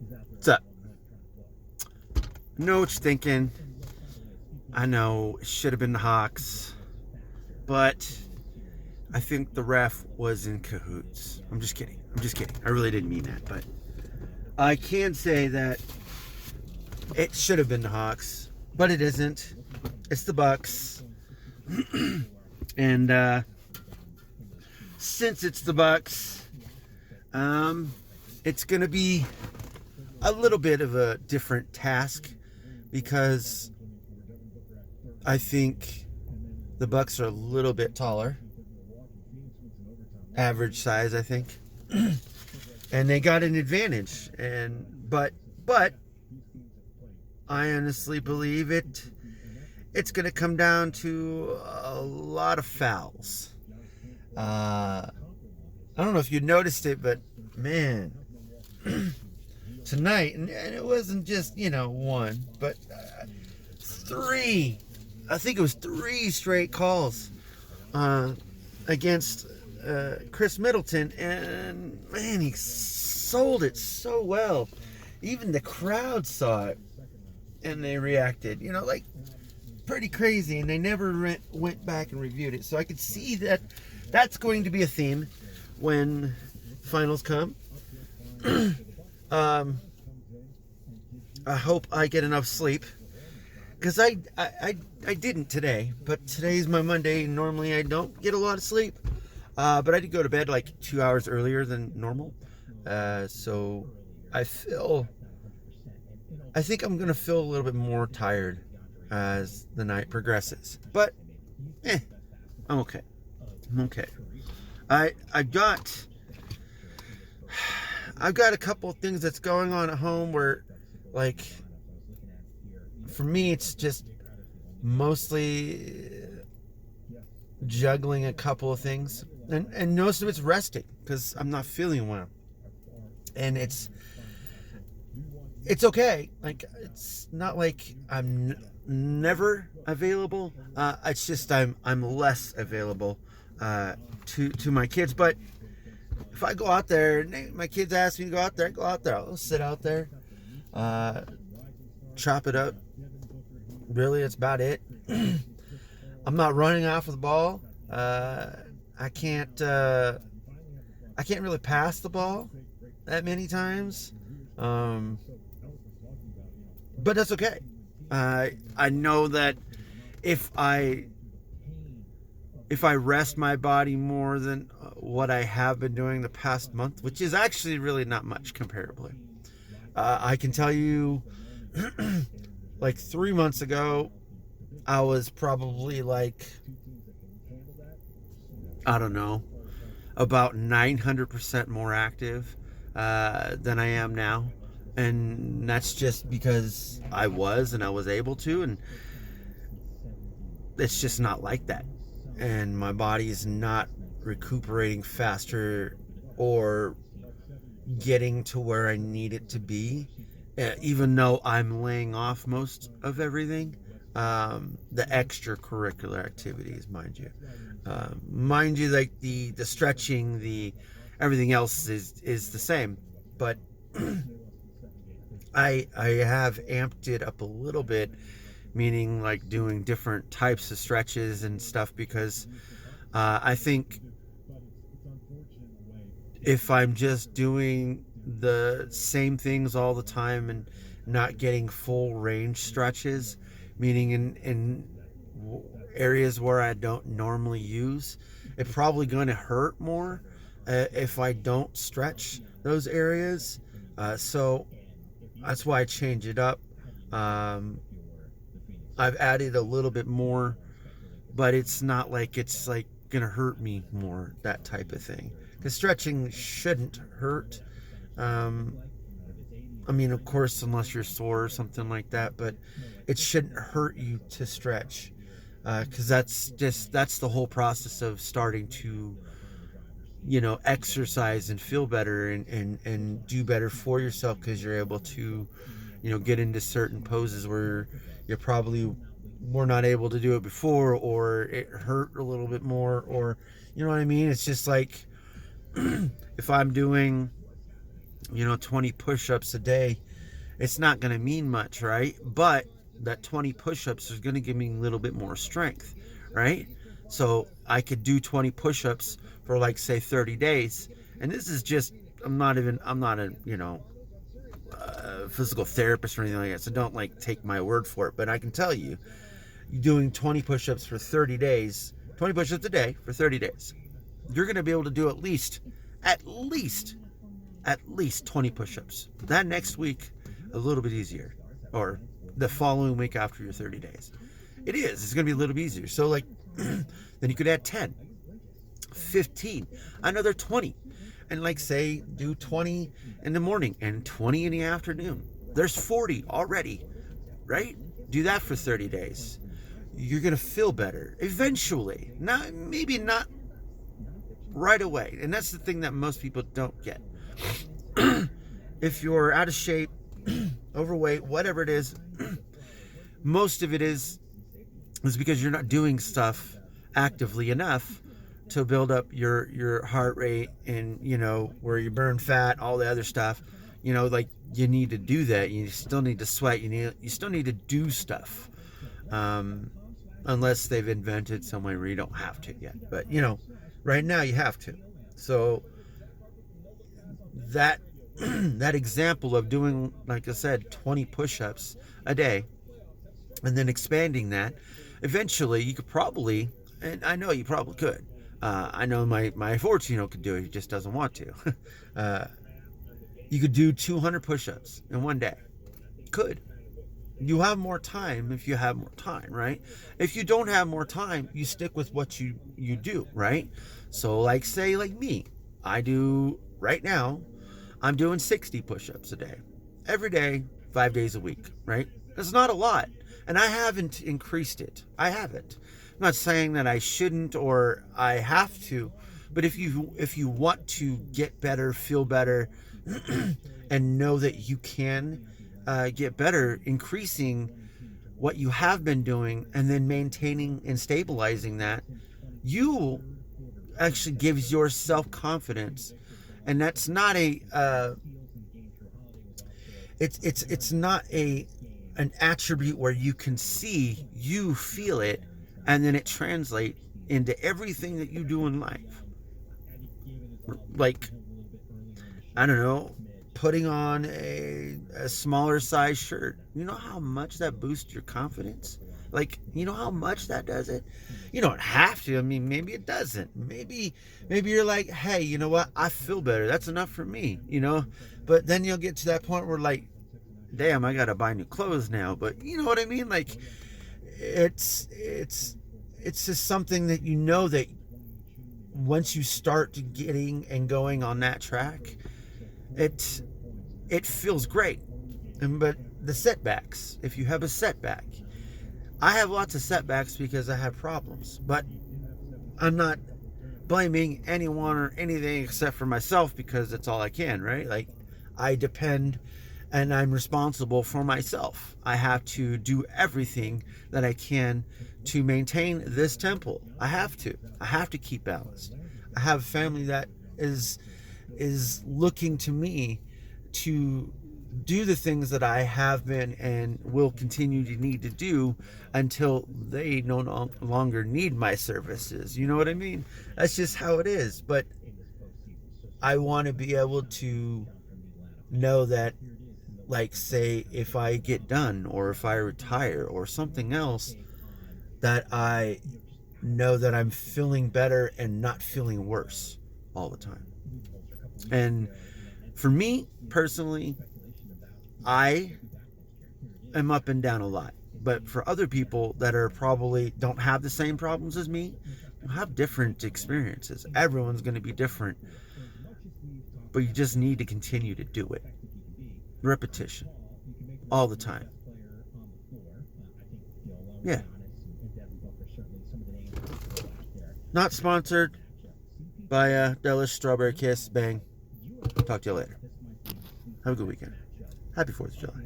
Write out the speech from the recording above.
What's up? I know what you're thinking. I know it should have been the Hawks, but I think the ref was in cahoots. I'm just kidding. I really didn't mean that, but I can say that it should have been the Hawks, but it isn't. It's the Bucks, and since it's the Bucks, it's gonna be a little bit of a different task because I think the Bucks are a little bit taller, average size, I think, and they got an advantage. But I honestly believe it's going to come down to a lot of fouls. I don't know if you noticed it, but man, tonight, and it wasn't just one, but three. I think it was three straight calls against Chris Middleton, and man, he sold it so well. Even the crowd saw it, and they reacted. Like pretty crazy, and they never went back and reviewed it. So I could see that that's going to be a theme when finals come. I hope I get enough sleep. Because I didn't today, but today's my Monday. Normally I don't get a lot of sleep, but I did go to bed like 2 hours earlier than normal. So I think I'm going to feel a little bit more tired as the night progresses. But, I'm okay. I've got a couple of things that's going on at home where, like, for me, it's just mostly juggling a couple of things, and most of it's resting because I'm not feeling well, and it's okay. Like, it's not like I'm never available. It's just I'm less available to my kids. But if I go out there, and my kids ask me to go out there, I'll sit out there, chop it up. Really, that's about it. I'm not running off of the ball. I can't really pass the ball that many times. But that's okay. I know that if I rest my body more than what I have been doing the past month, which is actually really not much comparably, I can tell you. Like 3 months ago, I was probably like, I don't know, about 900% more active than I am now. And that's just because I was able to, and it's just not like that. And my body is not recuperating faster or getting to where I need it to be. Even though I'm laying off most of everything, the extracurricular activities, mind you, like the stretching, the everything else is the same, but I have amped it up a little bit, meaning like doing different types of stretches and stuff, because I think if I'm just doing the same things all the time and not getting full range stretches, meaning in areas where I don't normally use, it's probably going to hurt more if I don't stretch those areas. So that's why I change it up. I've added a little bit more, but it's not like it's like going to hurt me more, that type of thing. Because stretching shouldn't hurt. I mean, of course, unless you're sore or something like that, but it shouldn't hurt you to stretch, because that's the whole process of starting to, exercise and feel better and do better for yourself, because you're able to, get into certain poses where you probably were not able to do it before, or it hurt a little bit more, or, you know what I mean? It's just like, if I'm doing 20 push-ups a day, it's not going to mean much, right? But that 20 push-ups is going to give me a little bit more strength, right? So I could do 20 push-ups for, like, say 30 days. And this is just, I'm not a, physical therapist or anything like that, so don't, like, take my word for it. But I can tell you, doing 20 push-ups for 30 days, 20 push-ups a day for 30 days, you're going to be able to do at least 20 push-ups. That next week, a little bit easier, or the following week after your 30 days. It's going to be a little bit easier. So, like, then you could add 10, 15, another 20, and, like, say, do 20 in the morning and 20 in the afternoon. There's 40 already, right? Do that for 30 days. You're going to feel better eventually. Maybe not right away. And that's the thing that most people don't get. If you're out of shape, overweight, whatever it is, most of it is because you're not doing stuff actively enough to build up your heart rate and, where you burn fat, all the other stuff. Like, you need to do that. You still need to sweat. You still need to do stuff. Unless they've invented some way where you don't have to yet. But, right now you have to. So that example of doing, like I said, 20 push-ups a day and then expanding that, eventually you could probably, and I know you probably could. I know my 14-year-old could do it. He just doesn't want to. You could do 200 push-ups in one day. Could. You have more time if you have more time, right? If you don't have more time, you stick with what you do, right? So, like, say, like me, right now, I'm doing 60 push-ups a day. Every day, 5 days a week, right? That's not a lot. And I haven't increased it. I haven't. I'm not saying that I shouldn't or I have to, but if you want to get better, feel better, and know that you can get better, increasing what you have been doing and then maintaining and stabilizing that, you actually gives your self-confidence. And that's not it's not an attribute where you can see, you feel it, and then it translates into everything that you do in life. Like, I don't know, putting on a smaller size shirt. You know how much that boosts your confidence? Like, you know how much that does it? You don't have to. I mean, maybe it doesn't. Maybe you're like, hey, you know what? I feel better. That's enough for me, But then you'll get to that point where, like, damn, I got to buy new clothes now. But you know what I mean? Like, it's just something that that once you start getting and going on that track, it feels great. But the setbacks, if you have a setback, I have lots of setbacks because I have problems, but I'm not blaming anyone or anything except for myself, because that's all I can, right? Like, I depend and I'm responsible for myself. I have to do everything that I can to maintain this temple. I have to keep balanced. I have a family that is looking to me to do the things that I have been and will continue to need to do until they no longer need my services. You know what I mean? That's just how it is. But I want to be able to know that, like, say, if I get done or if I retire or something else, that I know that I'm feeling better and not feeling worse all the time. And for me personally, I am up and down a lot. But for other people that are probably don't have the same problems as me, have different experiences. Everyone's going to be different. But you just need to continue to do it. Repetition. All the time. Yeah. Not sponsored by Delish Strawberry Kiss. Bang. Talk to you later. Have a good weekend. Happy 4th of July.